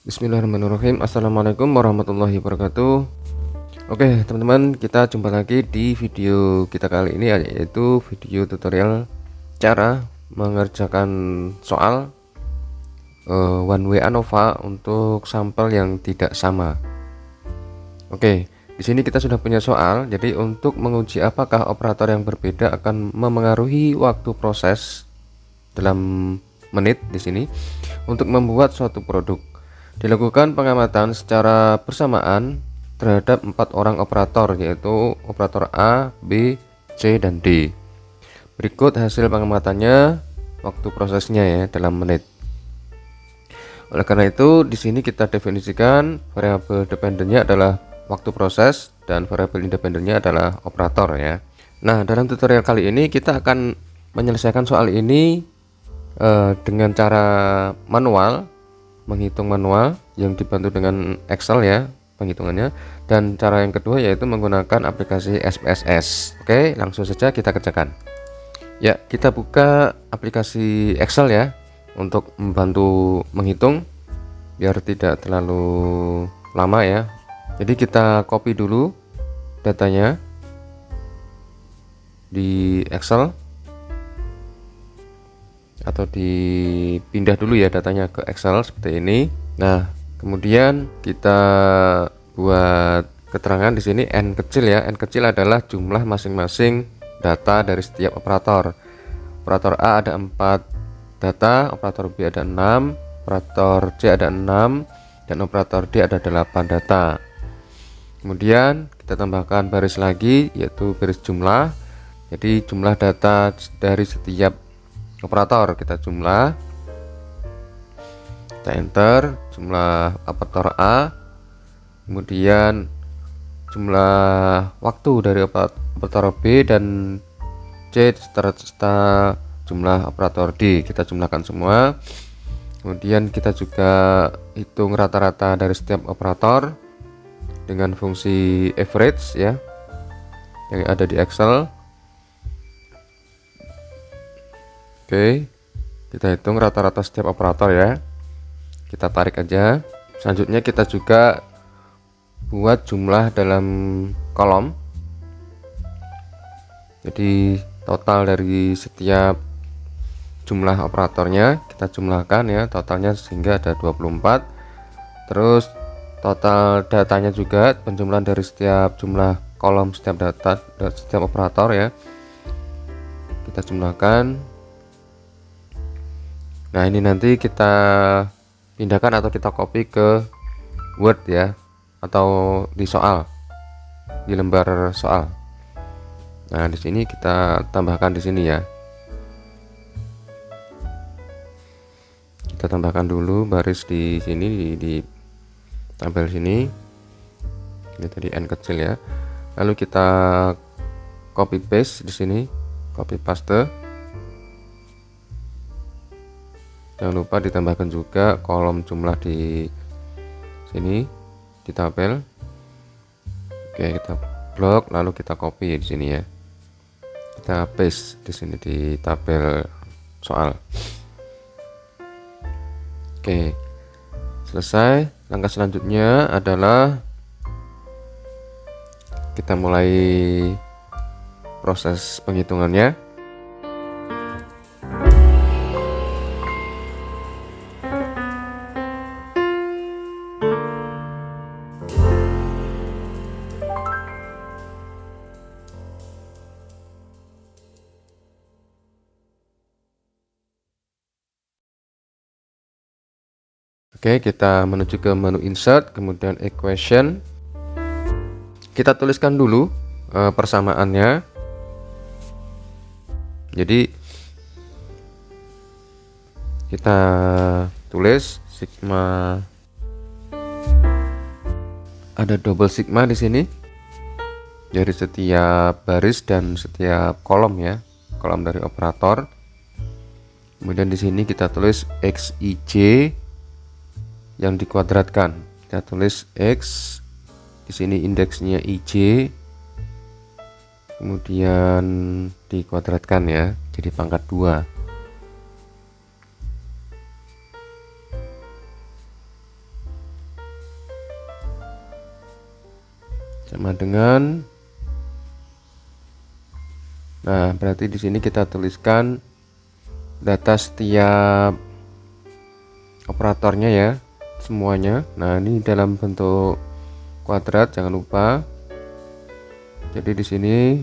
Bismillahirrahmanirrahim. Assalamualaikum warahmatullahi wabarakatuh. Oke teman-teman, kita jumpa lagi di video kita kali ini, yaitu video tutorial cara mengerjakan soal one way ANOVA untuk sampel yang tidak sama. Oke, di sini kita sudah punya soal. Jadi untuk menguji apakah operator yang berbeda akan memengaruhi waktu proses dalam menit, di sini untuk membuat suatu produk, dilakukan pengamatan secara bersamaan terhadap 4 orang operator, yaitu operator A, B, C, dan D. Berikut hasil pengamatannya, waktu prosesnya ya dalam menit. Oleh karena itu, di sini kita definisikan variabel dependennya adalah waktu proses dan variabel independennya adalah operator ya. Nah, dalam tutorial kali ini kita akan menyelesaikan soal ini dengan cara manual, menghitung manual yang dibantu dengan Excel ya penghitungannya, dan cara yang kedua yaitu menggunakan aplikasi SPSS. Oke, langsung saja kita kerjakan ya. Kita buka aplikasi Excel ya untuk membantu menghitung biar tidak terlalu lama ya. Jadi kita copy dulu datanya di Excel, atau dipindah dulu ya datanya ke Excel seperti ini. Nah, kemudian kita buat keterangan di sini n kecil ya. N kecil adalah jumlah masing-masing data dari setiap operator. Operator A ada 4 data, operator B ada 6, operator C ada 6, dan operator D ada 8 data. Kemudian kita tambahkan baris lagi, yaitu baris jumlah. Jadi jumlah data dari setiap operator kita jumlah, kita enter jumlah operator A, kemudian jumlah waktu dari operator B dan C serta jumlah operator D kita jumlahkan semua. Kemudian kita juga hitung rata-rata dari setiap operator dengan fungsi average ya yang ada di Excel. Oke, kita hitung rata-rata setiap operator ya. Kita tarik aja. Selanjutnya kita juga buat jumlah dalam kolom. Jadi total dari setiap jumlah operatornya kita jumlahkan ya, totalnya sehingga ada 24. Terus total datanya juga, penjumlahan dari setiap jumlah kolom setiap data dan setiap operator ya, kita jumlahkan. Nah, ini nanti kita pindahkan atau kita copy ke Word ya, atau di soal, di lembar soal. Nah, di sini kita tambahkan di sini ya. Kita tambahkan dulu baris di sini, di tabel sini. Ini tadi n kecil ya. Lalu kita copy paste di sini, copy paste. Jangan lupa ditambahkan juga kolom jumlah di sini di tabel. Oke, kita blok lalu kita copy di sini ya. Kita paste di sini di tabel soal. Oke, selesai. Langkah selanjutnya adalah kita mulai proses penghitungannya. Oke, kita menuju ke menu insert, kemudian equation. Kita tuliskan dulu persamaannya. Jadi kita tulis sigma, ada double sigma di sini dari setiap baris dan setiap kolom ya, kolom dari operator. Kemudian di sini kita tulis xij yang dikuadratkan. Kita tulis x, di sini indeksnya ij, kemudian dikuadratkan ya, jadi pangkat 2. sama dengan, nah berarti di sini kita tuliskan data setiap operatornya ya, semuanya. Nah ini dalam bentuk kuadrat, jangan lupa. Jadi di sini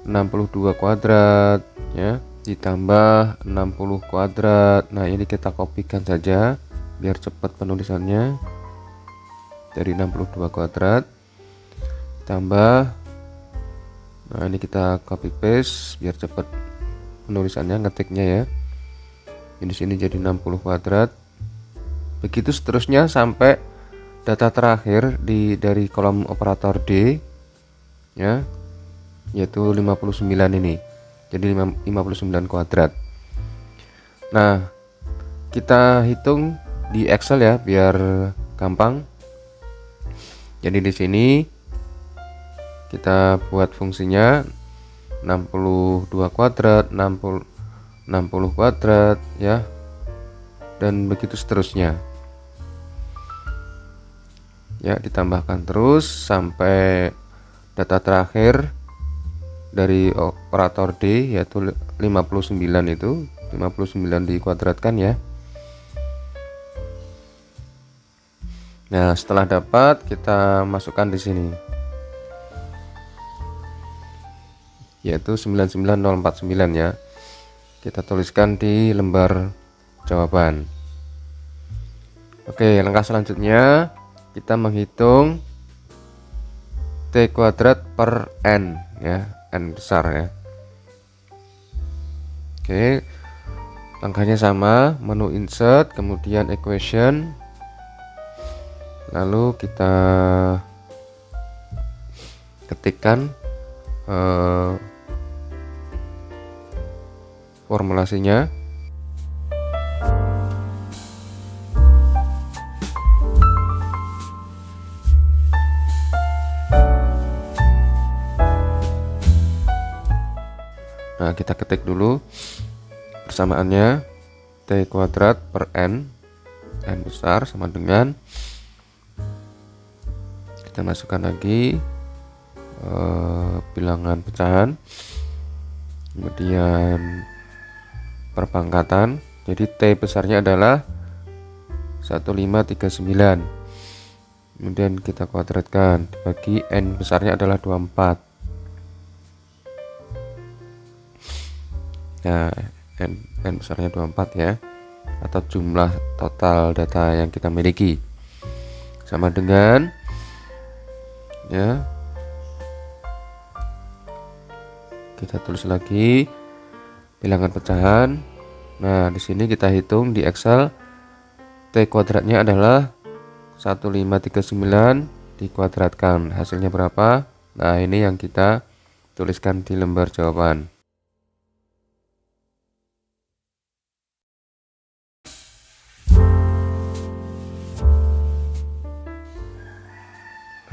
62 kuadrat ya, ditambah 60 kuadrat. Nah ini kita kopikan saja biar cepat penulisannya. Dari 62 kuadrat tambah, nah ini kita copy paste biar cepat penulisannya, ngetiknya ya. Ini sini jadi 60 kuadrat. Begitu seterusnya sampai data terakhir dari kolom operator D ya, yaitu 59 ini. Jadi 59 kuadrat. Nah, kita hitung di Excel ya biar gampang. Jadi di sini kita buat fungsinya 62 kuadrat, 60 kuadrat ya, dan begitu seterusnya ya, ditambahkan terus sampai data terakhir dari operator D yaitu 59 itu 59 dikuadratkan ya. Nah setelah dapat kita masukkan di sini yaitu 99049 ya, kita tuliskan di lembar jawaban. Oke, langkah selanjutnya kita menghitung T kuadrat per N ya, N besar ya. Oke, langkahnya sama, menu insert, kemudian equation, lalu kita ketikkan formulasinya. Nah kita ketik dulu persamaannya, T kuadrat per N besar sama dengan, kita masukkan lagi bilangan pecahan, kemudian perpangkatan. Jadi T besarnya adalah 1539, kemudian kita kuadratkan dibagi N besarnya adalah 24. Nah N besarnya 24 ya, atau jumlah total data yang kita miliki, sama dengan ya, kita tulis lagi bilangan pecahan. Nah di sini kita hitung di Excel, T kuadratnya adalah 1539 dikuadratkan, hasilnya berapa? Nah ini yang kita tuliskan di lembar jawaban.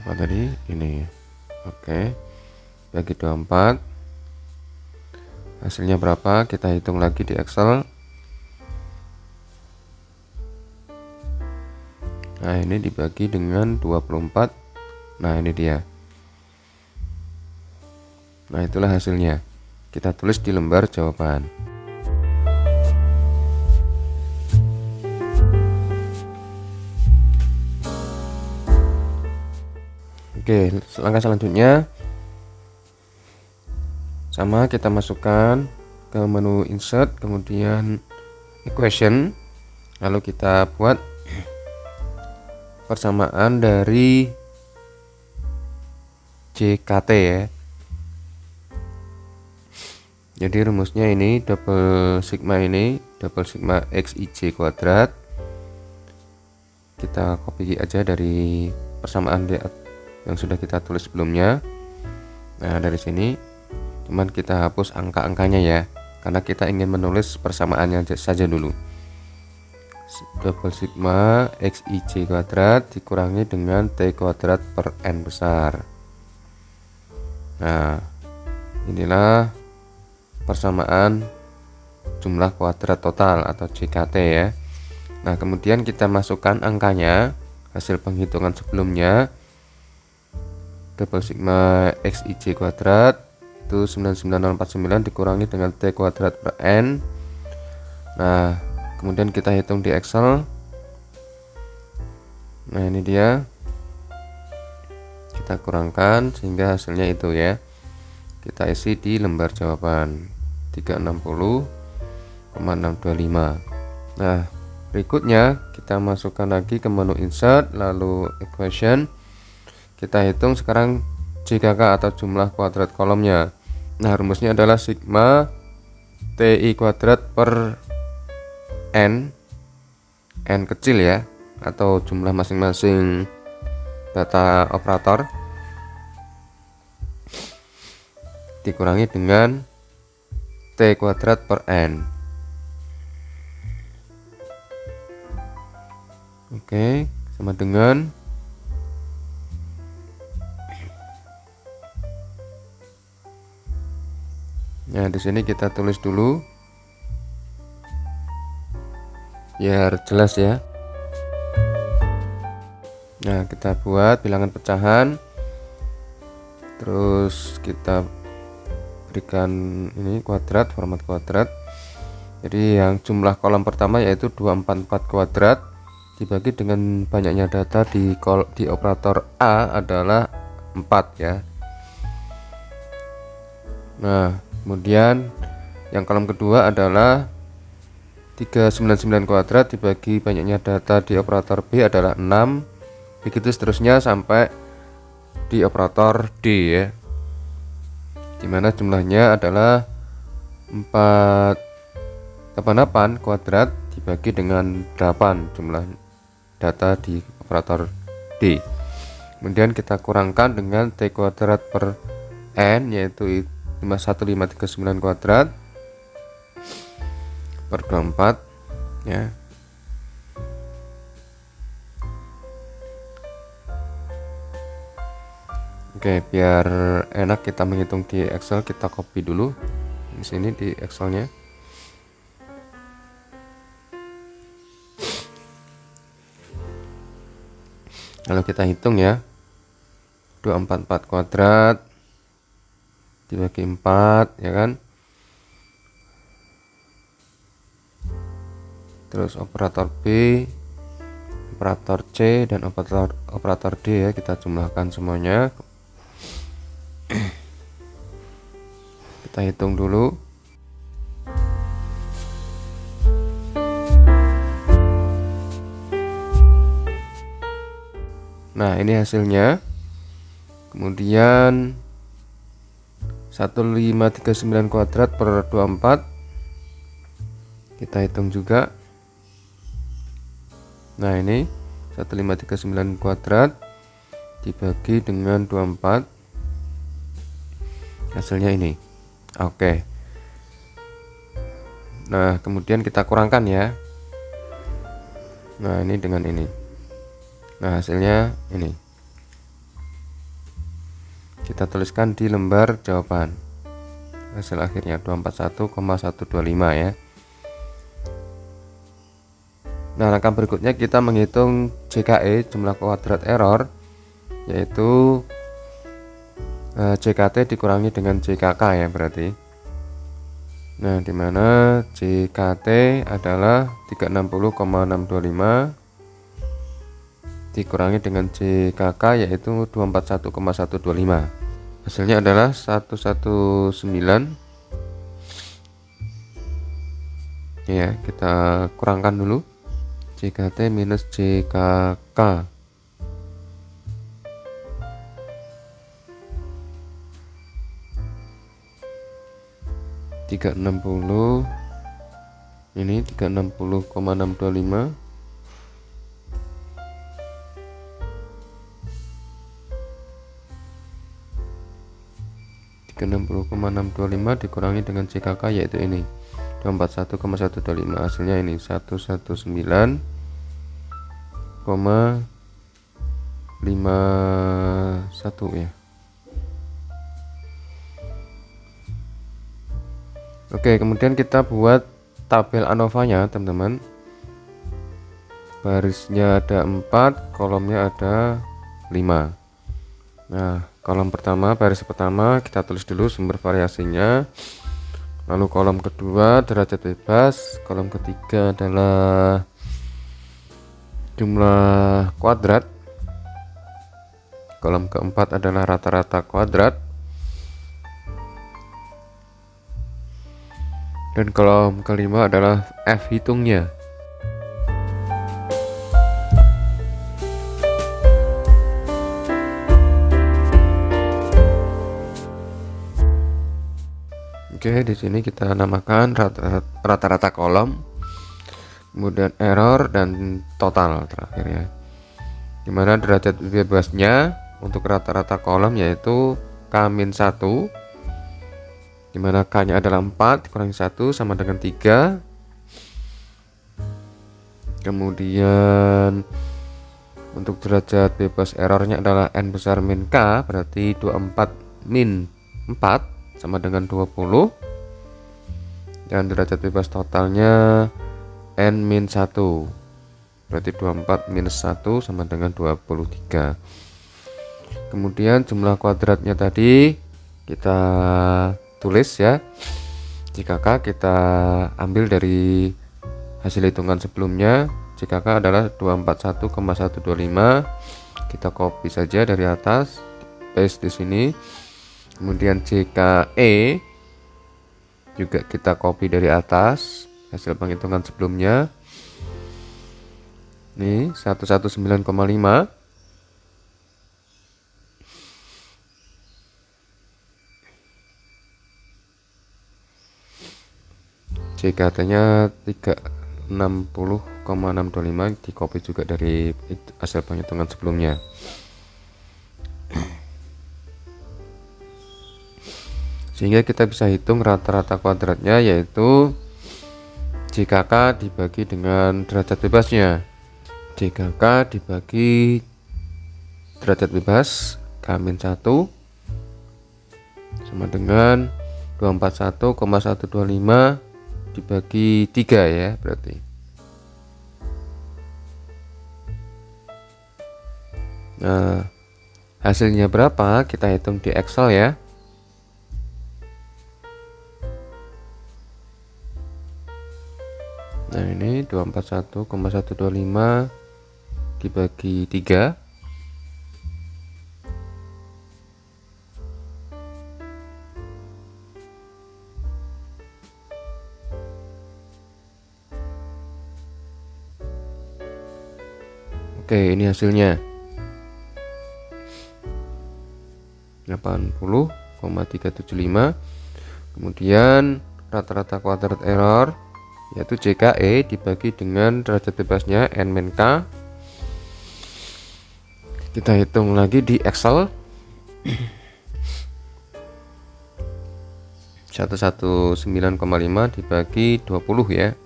Apa tadi ini? Oke, bagi 24, hasilnya berapa? Kita hitung lagi di Excel. Nah ini dibagi dengan 24. Nah ini dia. Nah itulah hasilnya, kita tulis di lembar jawaban. Oke, langkah selanjutnya sama, kita masukkan ke menu insert, kemudian equation, lalu kita buat persamaan dari JKT ya. Jadi rumusnya ini double sigma XIJ kuadrat. Kita copy aja dari persamaan yang sudah kita tulis sebelumnya. Nah dari sini cuman kita hapus angka-angkanya ya, karena kita ingin menulis persamaannya saja dulu. Double sigma XIJ kuadrat dikurangi dengan T kuadrat per N besar. Nah inilah persamaan jumlah kuadrat total atau JKT ya. Nah kemudian kita masukkan angkanya, hasil penghitungan sebelumnya. double sigma xij kuadrat itu 99049 dikurangi dengan t kuadrat per n. Nah, kemudian kita hitung di Excel. Nah, ini dia, kita kurangkan sehingga hasilnya itu ya, kita isi di lembar jawaban 360,625. Nah, berikutnya kita masukkan lagi ke menu insert, lalu equation. Kita hitung sekarang JKK atau jumlah kuadrat kolomnya. Nah, rumusnya adalah sigma TI kuadrat per N kecil ya, atau jumlah masing-masing data operator, dikurangi dengan T kuadrat per N. Oke, sama dengan nah, di sini kita tulis dulu biar jelas ya. Nah, kita buat bilangan pecahan, terus kita berikan ini kuadrat, format kuadrat. Jadi yang jumlah kolom pertama yaitu 244 kuadrat dibagi dengan banyaknya data di operator A adalah 4 ya. Nah, kemudian yang kolom kedua adalah 399 kuadrat dibagi banyaknya data di operator B adalah 6, begitu seterusnya sampai di operator D ya, dimana jumlahnya adalah 488 kuadrat dibagi dengan 8 jumlah data di operator D. Kemudian kita kurangkan dengan T kuadrat per N, yaitu 51539 kuadrat per 24 ya. Oke, biar enak kita menghitung di Excel, kita copy dulu di sini di Excelnya. Lalu kita hitung ya, 244 kuadrat dibagi 4 ya kan. Terus operator B, operator C, dan operator D ya, kita jumlahkan semuanya. Kita hitung dulu. Nah, ini hasilnya. Kemudian 1539 kuadrat per 24 kita hitung juga. Nah, ini 1539 kuadrat dibagi dengan 24, hasilnya ini. Oke. Nah, kemudian kita kurangkan ya. Nah, ini dengan ini. Nah, hasilnya ini. Kita tuliskan di lembar jawaban. Hasil akhirnya 241,125 ya. Nah, langkah berikutnya kita menghitung JKE, jumlah kuadrat error, yaitu JKT dikurangi dengan JKK ya berarti. Nah, dimana JKT adalah 360,625 dikurangi dengan JKK yaitu 241,125. Hasilnya adalah 119. Ya, kita kurangkan dulu JKT minus JKK. Ini 360,625 360,625 dikurangi dengan JKK yaitu ini 241,125, hasilnya ini 119,51 ya. Oke, kemudian kita buat tabel ANOVA-nya teman-teman. Barisnya ada 4, kolomnya ada 5. Nah, kolom pertama, baris pertama kita tulis dulu sumber variasinya, lalu kolom kedua derajat bebas, kolom ketiga adalah jumlah kuadrat, kolom keempat adalah rata-rata kuadrat, dan kolom kelima adalah F hitungnya. Oke, di sini kita namakan rata-rata kolom, kemudian error dan total terakhir ya. Dimana derajat bebasnya untuk rata-rata kolom yaitu K-1, dimana K-nya adalah 4 dikurangi 1 sama dengan 3. Kemudian untuk derajat bebas errornya adalah N besar min K, berarti 24 min 4 sama dengan 20, dan derajat bebas totalnya N-1, berarti 24 minus 1 sama dengan 23. Kemudian jumlah kuadratnya tadi kita tulis ya, jika K kita ambil dari hasil hitungan sebelumnya. Jika K adalah 241,125, kita copy saja dari atas, paste di sini. Kemudian JKE juga kita copy dari atas hasil penghitungan sebelumnya. Nih 119,5. JKT-nya 360,625, di copy juga dari hasil penghitungan sebelumnya. Sehingga kita bisa hitung rata-rata kuadratnya, yaitu JKK dibagi dengan derajat bebasnya. JKK dibagi derajat bebas K-1 sama dengan 241,125 dibagi 3 ya, berarti. Nah, hasilnya berapa? Kita hitung di Excel ya. Nah, ini 241,125 dibagi 3. Oke, ini hasilnya 80,375. Kemudian rata-rata kuadrat error yaitu JKE dibagi dengan derajat bebasnya N-K. Kita hitung lagi di Excel. 119,5 dibagi 20 ya,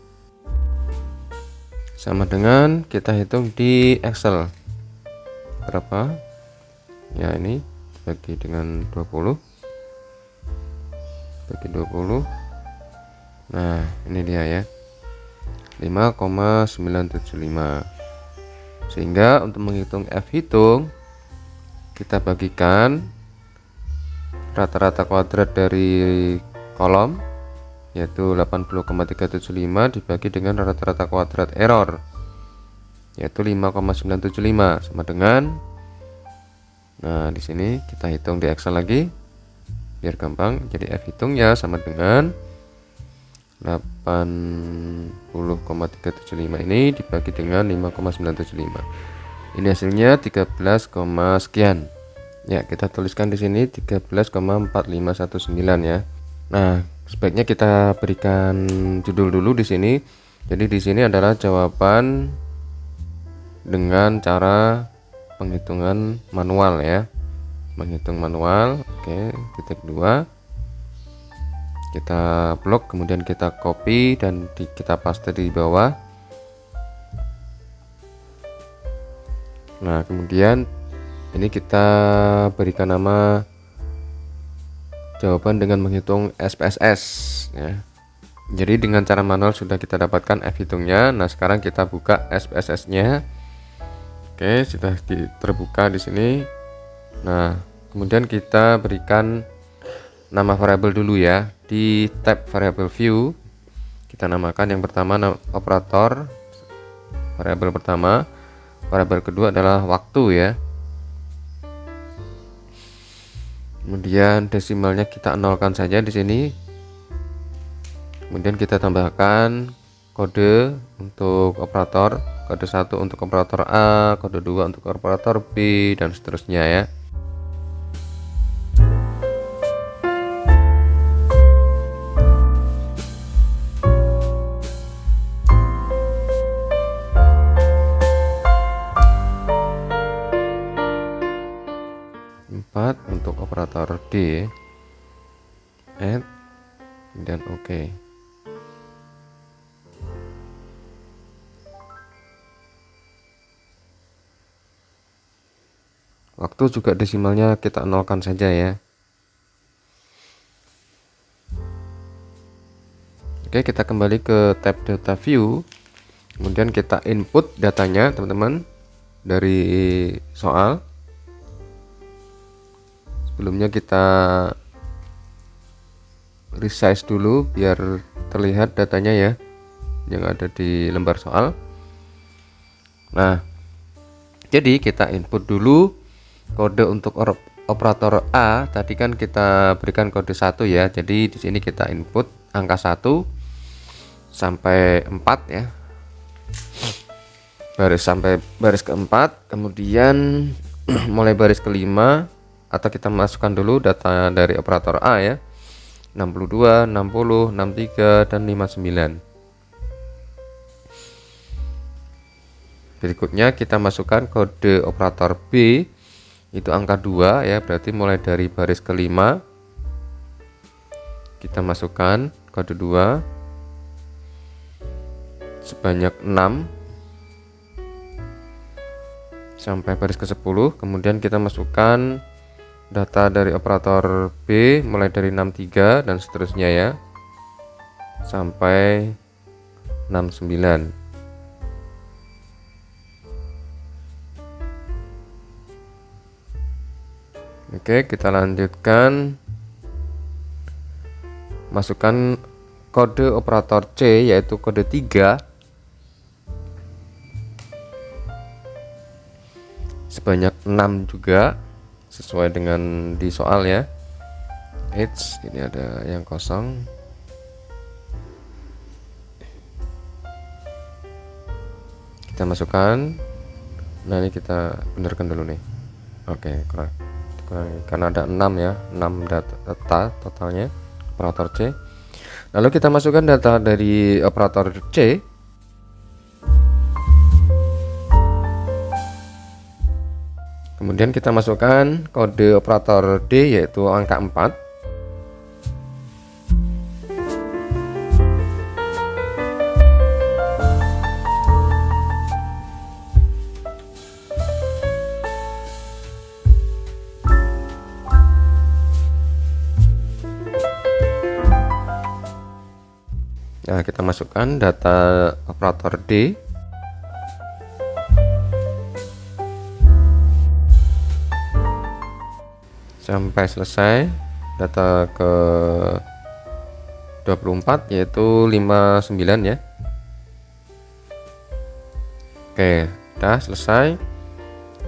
sama dengan kita hitung di Excel berapa ya, ini bagi dengan 20 bagi 20. Nah, ini dia ya, 5,975. Sehingga untuk menghitung F hitung, kita bagikan rata-rata kuadrat dari kolom yaitu 80,375 dibagi dengan rata-rata kuadrat error yaitu 5,975 sama dengan, nah di sini kita hitung di Excel lagi biar gampang. Jadi F hitungnya sama dengan 80,375 ini dibagi dengan 5,975. Ini hasilnya 13, sekian. Ya, kita tuliskan di sini 13,4519 ya. Nah, sebaiknya kita berikan judul dulu di sini. Jadi di sini adalah jawaban dengan cara penghitungan manual ya. Menghitung manual. Oke, titik 2. Kita blok, kemudian kita copy dan kita paste di bawah. Nah, kemudian ini kita berikan nama jawaban dengan menghitung SPSS ya. Jadi dengan cara manual sudah kita dapatkan F hitungnya. Nah, sekarang kita buka SPSS-nya. Oke, sudah terbuka di sini. Nah, Kemudian kita berikan nama variabel dulu ya. Di tab variabel view kita namakan yang pertama operator variabel pertama, variabel kedua adalah waktu ya. Kemudian desimalnya kita nolkan saja di sini. Kemudian kita tambahkan kode untuk operator, kode 1 untuk operator A, kode 2 untuk operator B, dan seterusnya ya. Untuk operator D, add, dan OK. Waktu juga desimalnya kita nolkan saja ya. Oke, kita kembali ke tab data view. Kemudian kita input datanya teman-teman dari soal. Sebelumnya kita resize dulu biar terlihat datanya ya yang ada di lembar soal. Nah, jadi kita input dulu kode untuk operator A. Tadi kan kita berikan kode 1 ya. Jadi di sini kita input angka 1 sampai 4 ya. Sampai baris keempat, kemudian mulai baris kelima, atau kita masukkan dulu data dari operator A ya, 62, 60, 63, dan 59. Berikutnya kita masukkan kode operator B, itu angka 2 ya, berarti mulai dari baris kelima kita masukkan kode 2 sebanyak 6 sampai baris ke-10. Kemudian kita masukkan data dari operator B mulai dari 63 dan seterusnya ya sampai 69. Oke, kita lanjutkan. Masukkan kode operator C yaitu kode 3 sebanyak 6 juga sesuai dengan di soal ya. Ini ada yang kosong. Kita masukkan. Nah, ini kita benarkan dulu nih. Oke, karena ada 6 ya, 6 data totalnya operator C. Lalu kita masukkan data dari operator C. Kemudian kita masukkan kode operator D yaitu angka 4. Nah, kita masukkan data operator D. Sampai selesai data ke 24 yaitu 59 ya. Oke, udah selesai.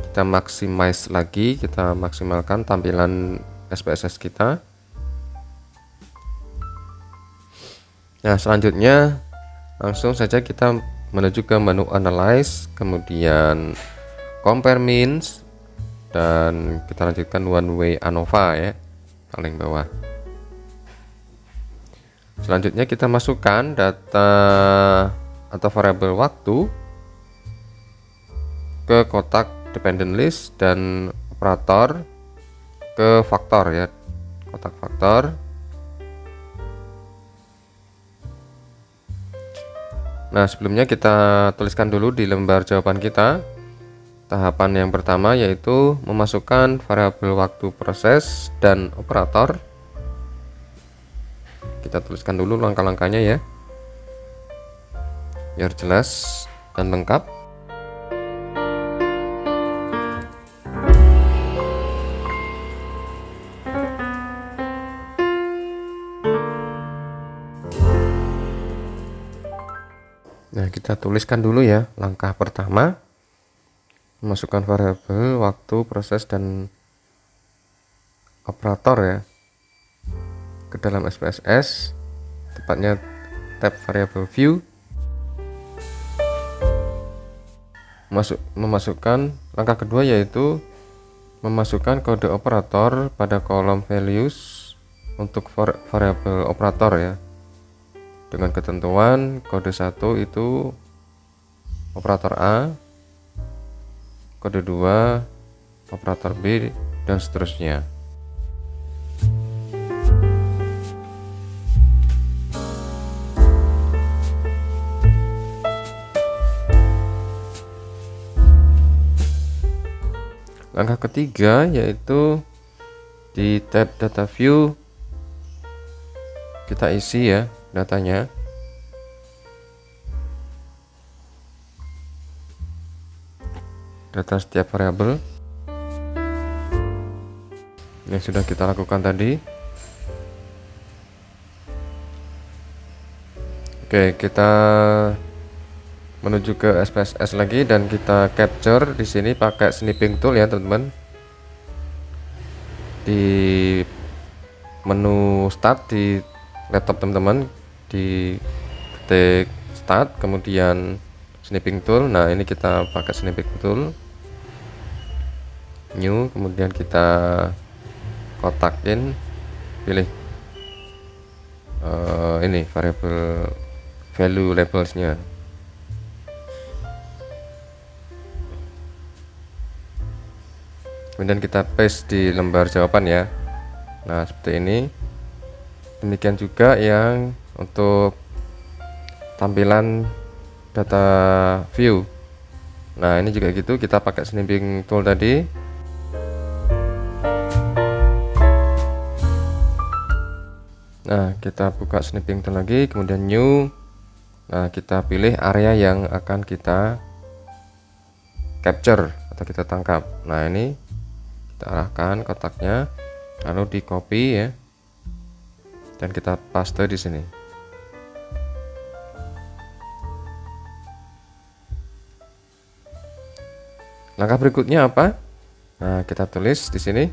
Kita maximize lagi, kita maksimalkan tampilan SPSS kita. Nah, selanjutnya langsung saja kita menuju ke menu analyze, kemudian compare means, dan kita lanjutkan one way ANOVA ya, paling bawah. Selanjutnya kita masukkan data atau variabel waktu ke kotak dependent list dan operator ke faktor ya, kotak faktor. Nah, sebelumnya kita tuliskan dulu di lembar jawaban kita. Tahapan yang pertama yaitu memasukkan variabel waktu proses dan operator. Kita tuliskan dulu langkah-langkahnya ya, biar jelas dan lengkap. Nah, kita tuliskan dulu ya. Langkah pertama, memasukkan variabel waktu, proses, dan operator ya ke dalam SPSS, tepatnya tab variable view. Memasukkan langkah kedua yaitu memasukkan kode operator pada kolom values untuk variabel operator ya, dengan ketentuan kode 1 itu operator A, kode 2 operator B, dan seterusnya. Langkah ketiga yaitu di tab data view kita isi ya datanya. Data setiap variabel yang sudah kita lakukan tadi. Oke, kita menuju ke SPSS lagi dan kita capture di sini pakai snipping tool ya teman-teman. Di menu start di laptop teman-teman, di ketik start kemudian snipping tool. Nah, ini kita pakai snipping tool, new, kemudian kita kotakin, pilih ini variable value labelsnya. Kemudian kita paste di lembar jawaban ya. Nah, seperti ini. Demikian juga yang untuk tampilan data view. Nah, ini juga gitu, kita pakai snipping tool tadi. Nah, kita buka snipping tool lagi, kemudian new. Nah, kita pilih area yang akan kita capture atau kita tangkap. Nah, ini kita arahkan kotaknya, lalu di copy ya, dan kita paste di sini. Langkah berikutnya apa? Nah, kita tulis di sini.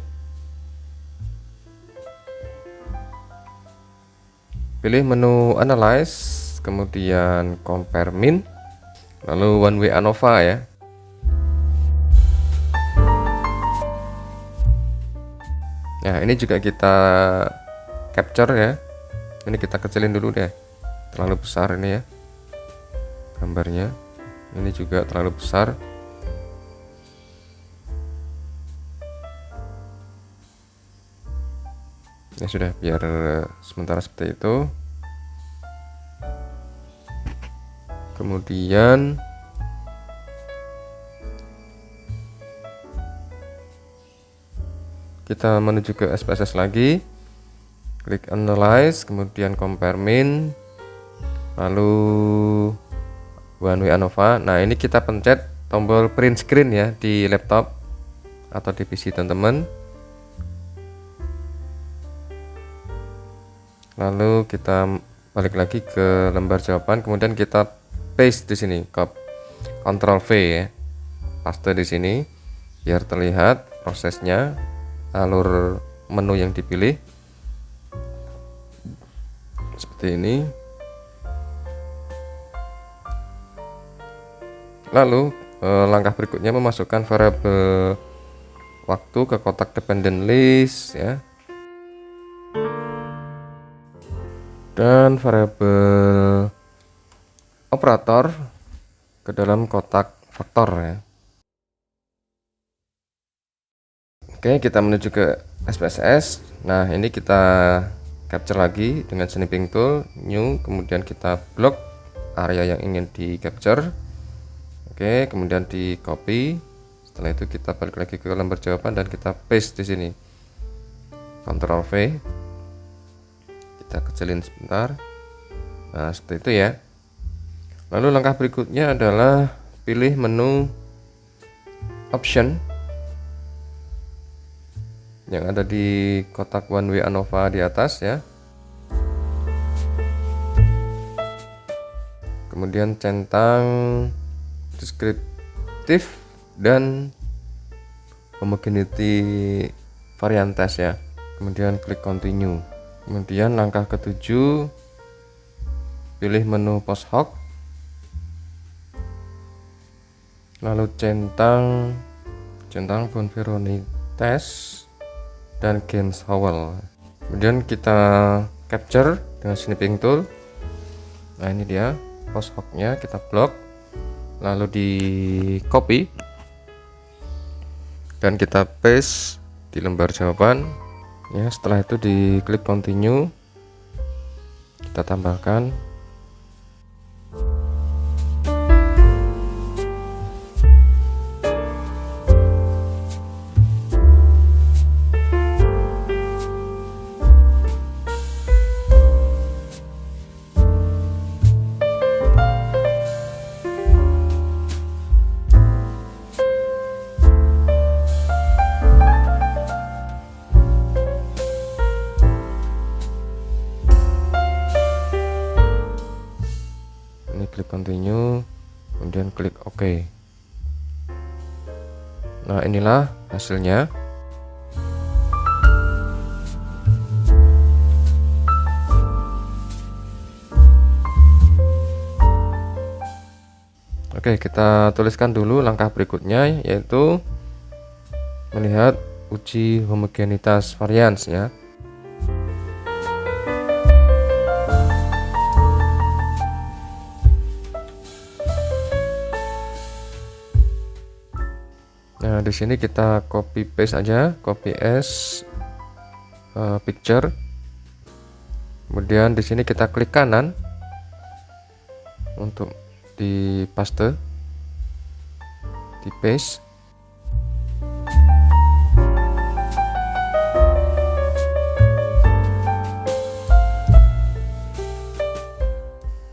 Pilih menu analyze, kemudian compare min, lalu one way ANOVA ya. Nah, ini juga kita capture ya. Ini kita kecilin dulu deh, terlalu besar ini ya gambarnya. Ini juga terlalu besar. Ya sudah, biar sementara seperti itu. Kemudian kita menuju ke SPSS lagi, klik analyze, kemudian compare min, lalu one way ANOVA. Nah, ini kita pencet tombol print screen ya di laptop atau di PC teman-teman. Lalu kita balik lagi ke lembar jawaban, kemudian kita paste di sini, Ctrl V ya, paste di sini biar terlihat prosesnya, alur menu yang dipilih seperti ini. Lalu langkah berikutnya memasukkan variabel waktu ke kotak dependent list ya, dan variabel operator ke dalam kotak faktor ya. Oke, kita menuju ke SPSS. Nah, ini kita capture lagi dengan snipping tool, new, kemudian kita blok area yang ingin di capture. Oke, kemudian di copy. Setelah itu kita balik lagi ke lembar jawaban dan kita paste di sini. Ctrl V. Kita kecilin sebentar. Nah, seperti itu ya. Lalu langkah berikutnya adalah pilih menu option yang ada di kotak one way ANOVA di atas ya. kemudian centang deskriptif dan homogeneity variantes ya. Kemudian klik continue. Kemudian langkah ketujuh, pilih menu post hoc, lalu centang Bonferroni-Tess dan Games Howell. Kemudian kita capture dengan snipping tool. Nah, ini dia post hoc-nya, kita blok, lalu di copy dan kita paste di lembar jawaban ya. Setelah itu diklik continue, kita tambahkan. Klik continue, kemudian klik OK. Nah, inilah hasilnya. Oke, kita tuliskan dulu langkah berikutnya, yaitu melihat uji homogenitas varians ya. Nah, di sini kita copy paste aja, copy as picture. Kemudian di sini kita klik kanan untuk di paste, di paste.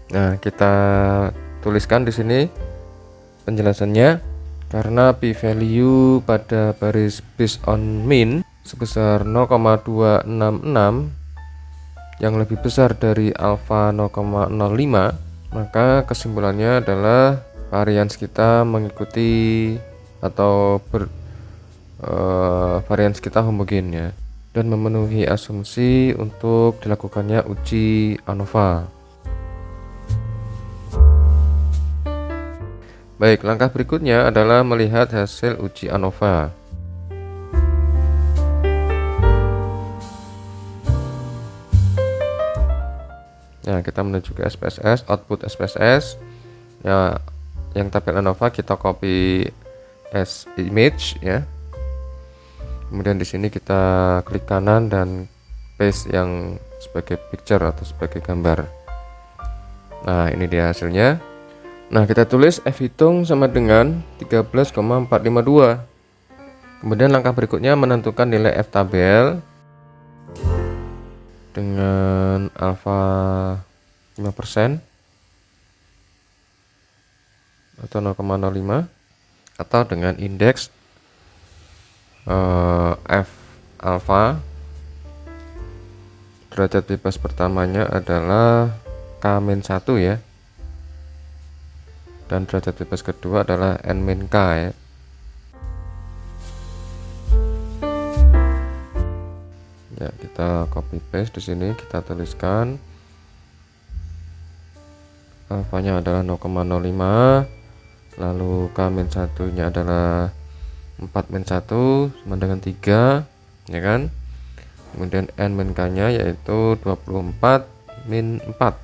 Nah, kita tuliskan di sini penjelasannya. Karena p-value pada baris based on mean sebesar 0,266 yang lebih besar dari alfa 0,05, maka kesimpulannya adalah varians kita mengikuti atau varians kita homogen ya, dan memenuhi asumsi untuk dilakukannya uji ANOVA. Baik, langkah berikutnya adalah melihat hasil uji ANOVA. Nah, kita menuju ke SPSS, output SPSS. Ya, yang tabel ANOVA kita copy as image ya. Kemudian di sini kita klik kanan dan paste yang sebagai picture atau sebagai gambar. Nah, ini dia hasilnya. Nah, kita tulis F hitung sama dengan 13,452. Kemudian langkah berikutnya menentukan nilai F tabel dengan alfa 5% atau 0,05 atau dengan indeks F alfa. Derajat bebas pertamanya adalah K-1 ya. Dan derajat bebas kedua adalah N-K ya. Ya, kita copy paste di sini, kita tuliskan alfanya adalah 0,05, lalu K-1 nya adalah 4-1 sama dengan 3 ya kan. Kemudian N-K nya yaitu 24-4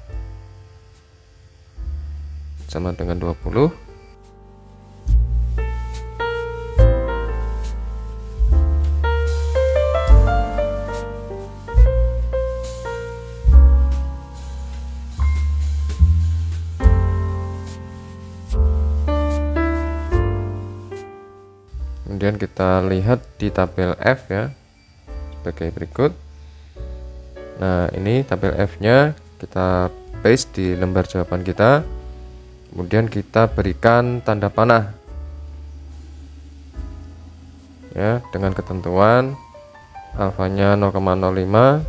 sama dengan 20. Kemudian kita lihat di tabel F ya sebagai berikut. Nah, ini tabel F-nya kita paste di lembar jawaban kita. Kemudian kita berikan tanda panah ya, dengan ketentuan alfanya 0,05,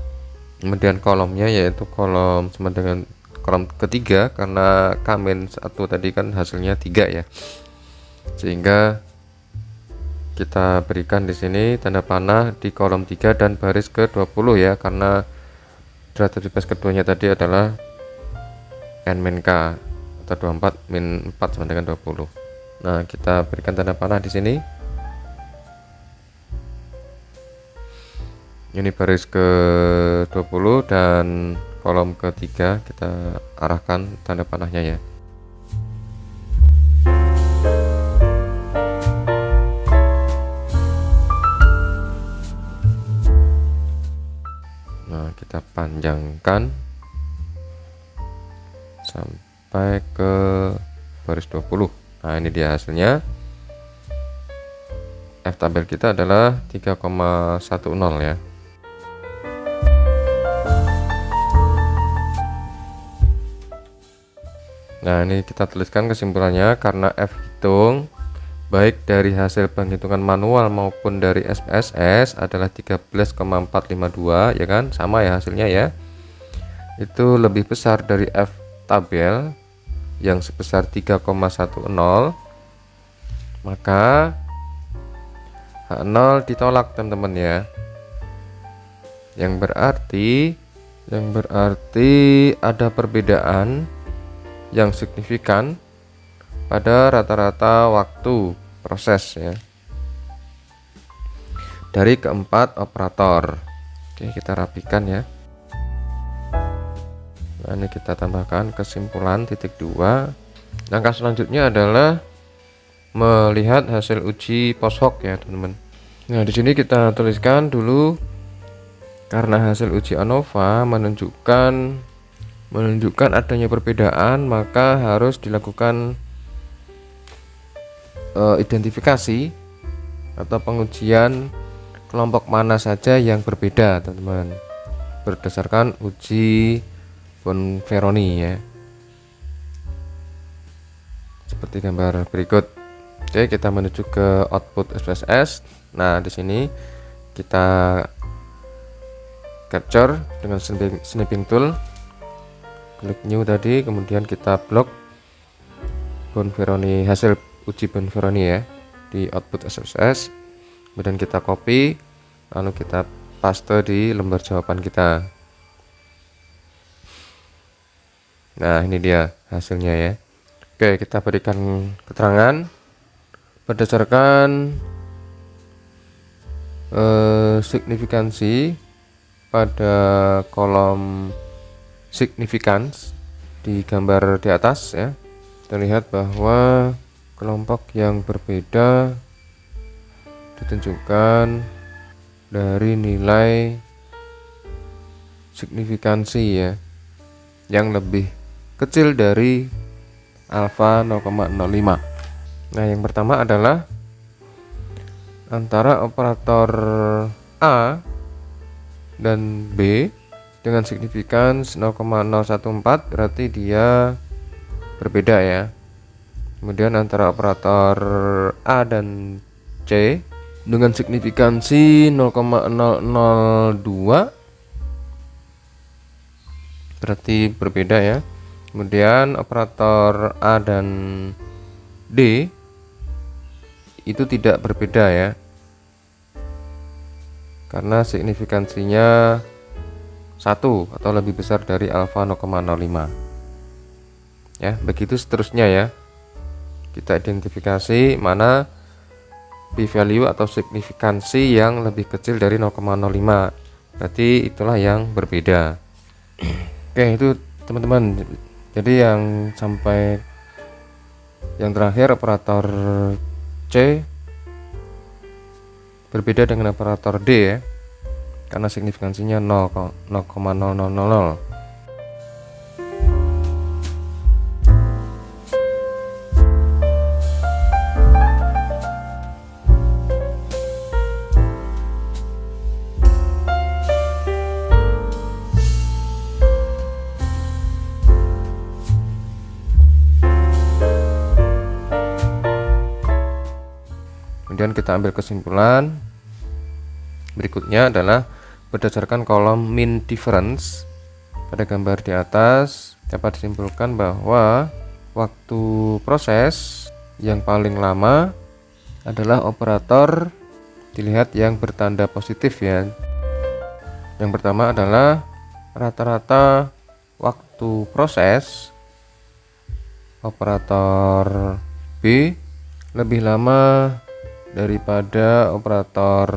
kemudian kolomnya yaitu kolom sama dengan kolom ketiga karena K-1 tadi kan hasilnya 3 ya, sehingga kita berikan di sini tanda panah di kolom 3 dan baris ke-20 ya, karena derajat bebas keduanya tadi adalah n-k atau 24 min 4 sama dengan 20. Nah, kita berikan tanda panah di sini. Ini baris ke-20 dan kolom ketiga kita arahkan tanda panahnya ya. Nah, kita panjangkan sampai ke baris 20. Nah, ini dia hasilnya. F tabel kita adalah 3,10 ya. Nah, ini kita tuliskan kesimpulannya, karena F hitung baik dari hasil penghitungan manual maupun dari SPSS adalah 13,452 ya kan, sama ya hasilnya ya, itu lebih besar dari F tabel yang sebesar 3,10, maka H0 ditolak teman-teman ya, yang berarti ada perbedaan yang signifikan pada rata-rata waktu proses ya dari keempat operator. Oke, kita rapikan ya. Nah, ini kita tambahkan kesimpulan titik 2. Langkah selanjutnya adalah melihat hasil uji post hoc ya teman-teman. Nah, di sini kita tuliskan dulu, karena hasil uji ANOVA menunjukkan adanya perbedaan, maka harus dilakukan identifikasi atau pengujian kelompok mana saja yang berbeda teman-teman, berdasarkan uji Bonferroni ya, seperti gambar berikut. Oke, kita menuju ke output SPSS. Nah, di sini kita capture dengan snipping tool, klik new tadi, kemudian kita blok Bonferroni, hasil uji Bonferroni ya di output SPSS, kemudian kita copy, lalu kita paste di lembar jawaban kita. Nah, ini dia hasilnya ya. Oke, kita berikan keterangan berdasarkan signifikansi pada kolom significance di gambar di atas ya, terlihat bahwa kelompok yang berbeda ditunjukkan dari nilai signifikansi ya yang lebih kecil dari alfa 0,05. Nah, yang pertama adalah antara operator A dan B dengan signifikans 0,014, berarti dia berbeda ya. Kemudian antara operator A dan C dengan signifikansi 0,002, berarti berbeda ya. Kemudian operator A dan D itu tidak berbeda ya, karena signifikansinya 1 atau lebih besar dari alfa 0,05 ya. Begitu seterusnya ya, kita identifikasi mana p-value atau signifikansi yang lebih kecil dari 0,05, berarti itulah yang berbeda. Oke, itu teman-teman. Jadi yang sampai yang terakhir operator C berbeda dengan operator D ya, karena signifikansinya 0,0000. Kemudian kita ambil kesimpulan berikutnya adalah berdasarkan kolom mean difference pada gambar di atas, dapat disimpulkan bahwa waktu proses yang paling lama adalah operator, dilihat yang bertanda positif ya. Yang pertama adalah rata-rata waktu proses operator B lebih lama daripada operator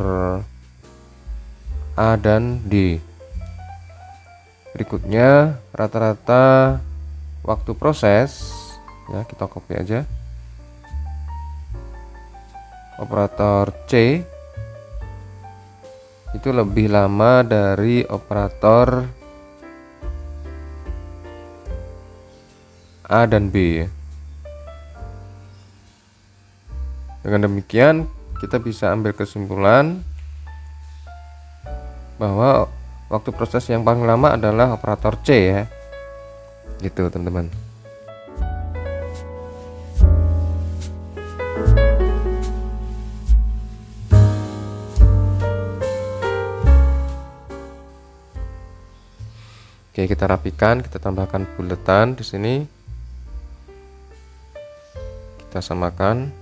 A dan D. Berikutnya rata-rata waktu proses ya, kita copy aja, operator C itu lebih lama dari operator A dan B. Dengan demikian kita bisa ambil kesimpulan bahwa waktu proses yang paling lama adalah operator C ya, gitu teman-teman. Oke, kita rapikan, kita tambahkan buletan di sini, kita samakan.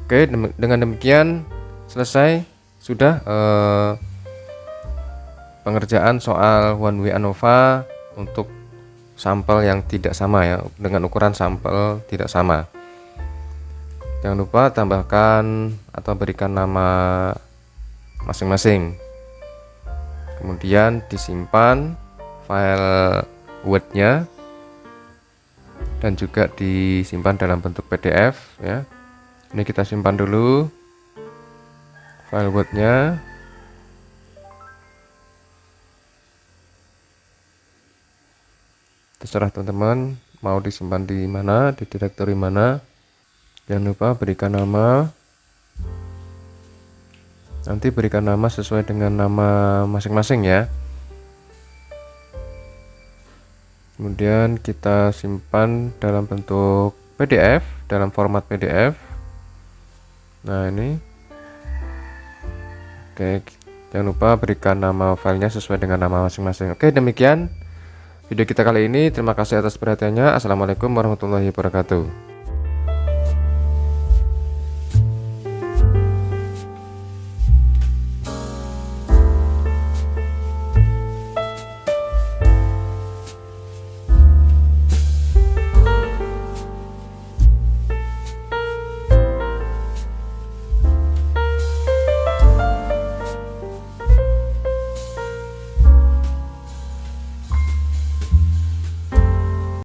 Oke, dengan demikian selesai sudah pengerjaan soal one way ANOVA untuk sampel yang tidak sama ya, dengan ukuran sampel tidak sama. Jangan lupa tambahkan atau berikan nama masing-masing, kemudian disimpan file Word-nya dan juga disimpan dalam bentuk PDF ya. Ini kita simpan dulu file Word-nya. Terserah teman-teman mau disimpan di mana, di direktori mana. Jangan lupa berikan nama. Nanti berikan nama sesuai dengan nama masing-masing ya. Kemudian kita simpan dalam bentuk PDF, dalam format PDF. Nah ini. Oke, jangan lupa berikan nama filenya sesuai dengan nama masing-masing. Oke, demikian video kita kali ini. Terima kasih atas perhatiannya. Assalamualaikum warahmatullahi wabarakatuh.